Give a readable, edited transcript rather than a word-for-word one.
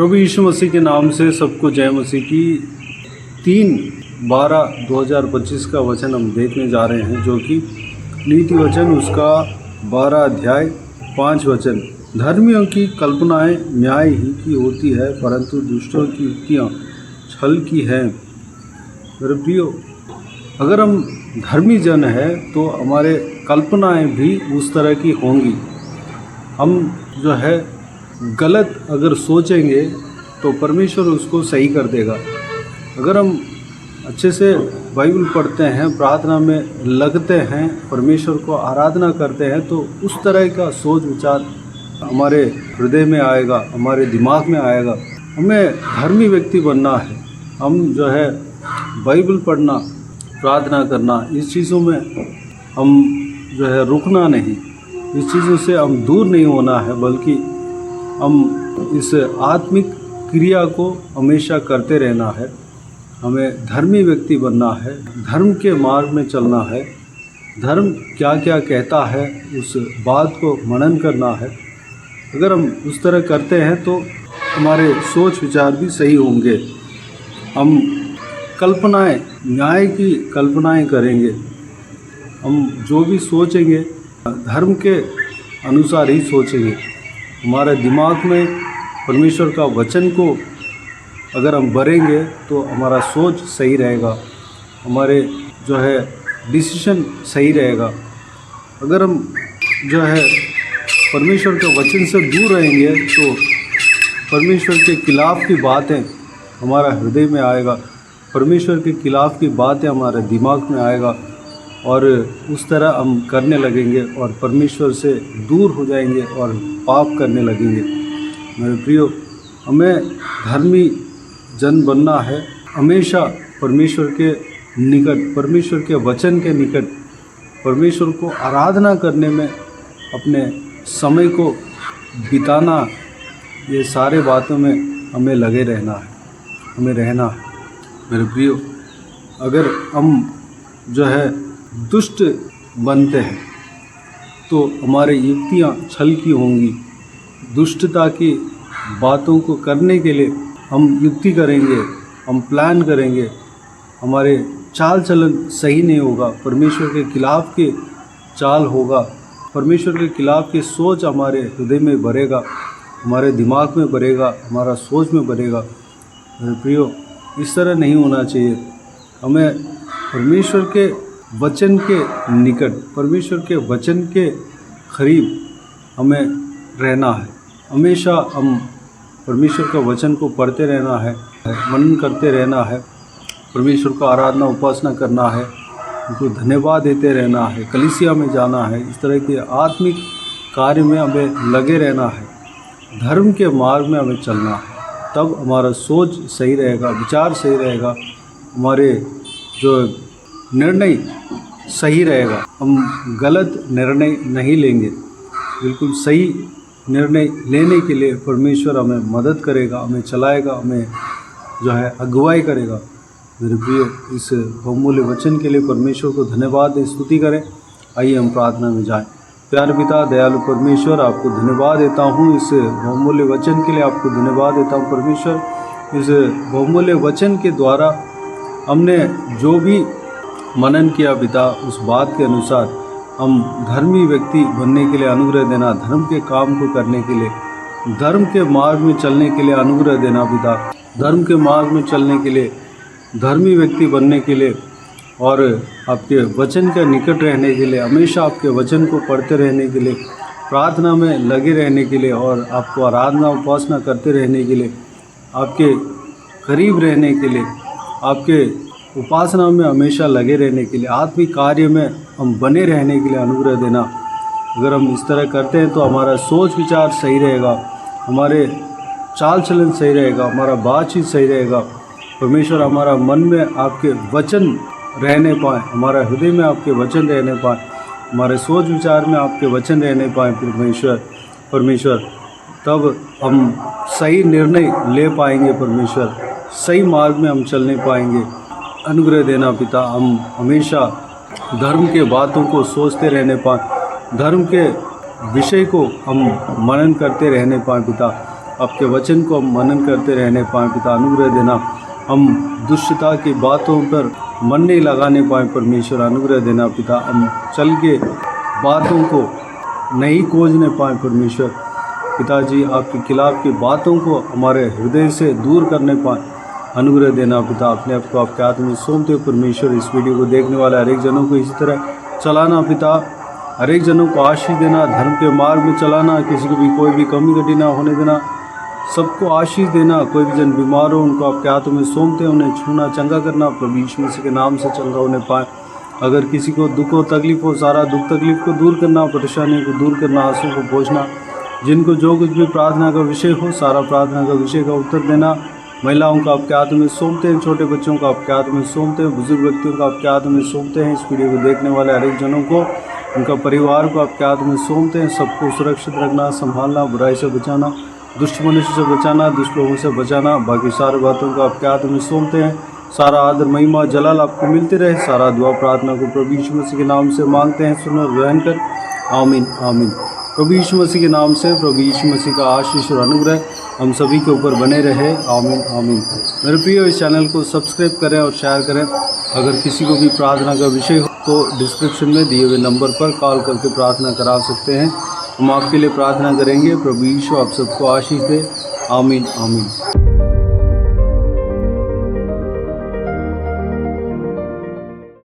प्रभु यीशु मसीह के नाम से सबको जय मसीह की। 3/12/2025 का वचन हम देखने जा रहे हैं, जो कि नीति वचन उसका 12 अध्याय 5 वचन। धर्मियों की कल्पनाएं न्याय ही की होती है, परंतु दुष्टों की युक्तियां छल की हैं। मेरे प्रियो, अगर हम धर्मी जन हैं तो हमारे कल्पनाएं भी उस तरह की होंगी। हम जो है गलत अगर सोचेंगे तो परमेश्वर उसको सही कर देगा। अगर हम अच्छे से बाइबल पढ़ते हैं, प्रार्थना में लगते हैं, परमेश्वर को आराधना करते हैं, तो उस तरह का सोच विचार हमारे हृदय में आएगा, हमारे दिमाग में आएगा। हमें धर्मी व्यक्ति बनना है। हम जो है बाइबल पढ़ना, प्रार्थना करना, इस चीज़ों में हम जो है रुकना नहीं, इस चीज़ों से हम दूर नहीं होना है, बल्कि हम इस आत्मिक क्रिया को हमेशा करते रहना है। हमें धर्मी व्यक्ति बनना है, धर्म के मार्ग में चलना है, धर्म क्या क्या कहता है उस बात को मनन करना है। अगर हम उस तरह करते हैं तो हमारे सोच विचार भी सही होंगे। हम कल्पनाएं, न्याय की कल्पनाएं करेंगे। हम जो भी सोचेंगे धर्म के अनुसार ही सोचेंगे। हमारे दिमाग में परमेश्वर का वचन को अगर हम भरेंगे तो हमारा सोच सही रहेगा, हमारे जो है डिसीजन सही रहेगा। अगर हम जो है परमेश्वर के वचन से दूर रहेंगे तो परमेश्वर के खिलाफ़ की बातें हमारा हृदय में आएगा, परमेश्वर के खिलाफ़ की बातें हमारे दिमाग में आएगा, और उस तरह हम करने लगेंगे और परमेश्वर से दूर हो जाएंगे और पाप करने लगेंगे। मेरे प्रियो, हमें धर्मी जन बनना है। हमेशा परमेश्वर के निकट, परमेश्वर के वचन के निकट, परमेश्वर को आराधना करने में अपने समय को बिताना, ये सारे बातों में हमें लगे रहना है, हमें रहना है। मेरे प्रियो, अगर हम जो है दुष्ट बनते हैं तो हमारी युक्तियाँ छल की होंगी। दुष्टता की बातों को करने के लिए हम युक्ति करेंगे, हम प्लान करेंगे, हमारे चाल चलन सही नहीं होगा, परमेश्वर के खिलाफ़ के चाल होगा, परमेश्वर के खिलाफ़ की सोच हमारे हृदय में भरेगा, हमारे दिमाग में भरेगा, हमारा सोच में भरेगा। मेरे प्रियो, इस तरह नहीं होना चाहिए। हमें परमेश्वर के वचन के निकट, परमेश्वर के वचन के करीब हमें रहना है। हमेशा हम परमेश्वर का वचन को पढ़ते रहना है, मनन करते रहना है, परमेश्वर का आराधना उपासना करना है, उनको धन्यवाद देते रहना है, कलीसिया में जाना है। इस तरह के आत्मिक कार्य में हमें लगे रहना है, धर्म के मार्ग में हमें चलना है। तब हमारा सोच सही रहेगा, विचार सही रहेगा, हमारे जो निर्णय सही रहेगा। हम गलत निर्णय नहीं लेंगे, बिल्कुल सही निर्णय लेने के लिए परमेश्वर हमें मदद करेगा, हमें चलाएगा, हमें जो है अगुवाई करेगा। मेरे प्रियो, इस बहुमूल्य वचन के लिए परमेश्वर को धन्यवाद दें, स्तुति करें। आइए हम प्रार्थना में जाएं। प्यारे पिता, दयालु परमेश्वर, आपको धन्यवाद देता हूँ इस बहुमूल्य वचन के लिए, आपको धन्यवाद देता हूँ परमेश्वर। इस बहुमूल्य वचन के द्वारा हमने जो भी मनन किया पिता, उस बात के अनुसार हम धर्मी व्यक्ति बनने के लिए अनुग्रह देना, धर्म के काम को करने के लिए, धर्म के मार्ग में चलने के लिए अनुग्रह देना पिता, धर्म के मार्ग में चलने के लिए, धर्मी व्यक्ति बनने के लिए, और आपके वचन के निकट रहने के लिए, हमेशा आपके वचन को पढ़ते रहने के लिए, प्रार्थना में लगे रहने के लिए, और आपको आराधना उपासना करते रहने के लिए, आपके करीब रहने के लिए, आपके उपासना में हमेशा लगे रहने के लिए, आत्मिक कार्य में हम बने रहने के लिए अनुग्रह देना। अगर हम इस तरह करते हैं तो हमारा सोच विचार सही रहेगा, हमारे चाल चलन सही रहेगा, हमारा बातचीत सही रहेगा। परमेश्वर हमारा मन में आपके वचन रहने पाए, हमारा हृदय में आपके वचन रहने पाए, हमारे सोच विचार में आपके वचन रहने पाए परमेश्वर, तब हम सही निर्णय ले पाएंगे परमेश्वर, सही मार्ग में हम चलने पाएंगे। अनुग्रह देना पिता, हम हमेशा धर्म के बातों को सोचते रहने पाएँ, धर्म के विषय को हम मनन करते रहने पाएँ पिता। आपके वचन को हम मनन करते रहने पाएँ पिता, अनुग्रह देना। हम दुष्टता की बातों पर मन नहीं लगाने पाएँ परमेश्वर, अनुग्रह देना पिता। हम चल के बातों को नहीं खोजने पाएँ परमेश्वर पिताजी, आपके खिलाफ की बातों को हमारे हृदय से दूर करने पाएँ, अनुग्रह देना पिता। अपने आप को आपके हाथ में सौंपते हो परमेश्वर। इस वीडियो को देखने वाले हर एक जनों को इसी तरह चलाना पिता, हर एक जनों को आशीष देना, धर्म के मार्ग में चलाना, किसी को भी कोई भी कमी घटी ना होने देना, सबको आशीष देना। कोई भी जन बीमार हो उनको आपके हाथों में सौंपते, उन्हें छूना, चंगा करना प्रभु यीशु मसीह के नाम से चंगा होने पाए। अगर किसी को दुख हो, तकलीफ हो, सारा दुख तकलीफ को दूर करना, परेशानियों को दूर करना, आंसू को पोंछना। जिनको जो कुछ भी प्रार्थना का विषय हो, सारा प्रार्थना का विषय का उत्तर देना। महिलाओं को आपके हाथ में सौंपते हैं, छोटे बच्चों को आपके हाथ में सौंपते हैं, बुजुर्ग व्यक्तियों को आपके हाथ में सौंपते हैं। इस वीडियो को देखने वाले हर एक जनों को, उनका परिवार को आपके हाथ में सौंपते हैं। सबको सुरक्षित रखना, संभालना, बुराई से बचाना, दुष्ट मनुष्य से बचाना, दुष्ट लोगों से बचाना। बाकी सारी बातों को आपके हाथ में सौंपते हैं। सारा आदर, महिमा, जलाल आपको मिलते रहे। सारा दुआ प्रार्थना को प्रभु यीशु मसीह के नाम से मांगते हैं, सुन और ग्रहण कर। आमीन आमीन। प्रभु यीशु मसीह के नाम से प्रभु यीशु मसीह का आशीष और अनुग्रह हम सभी के ऊपर बने रहे। आमीन आमीन। मेरे प्रिय, इस चैनल को सब्सक्राइब करें और शेयर करें। अगर किसी को भी प्रार्थना का विषय हो तो डिस्क्रिप्शन में दिए हुए नंबर पर कॉल करके प्रार्थना करा सकते हैं। हम आपके लिए प्रार्थना करेंगे। प्रभु यीशु आप सबको आशीष दे। आमीन आमीन।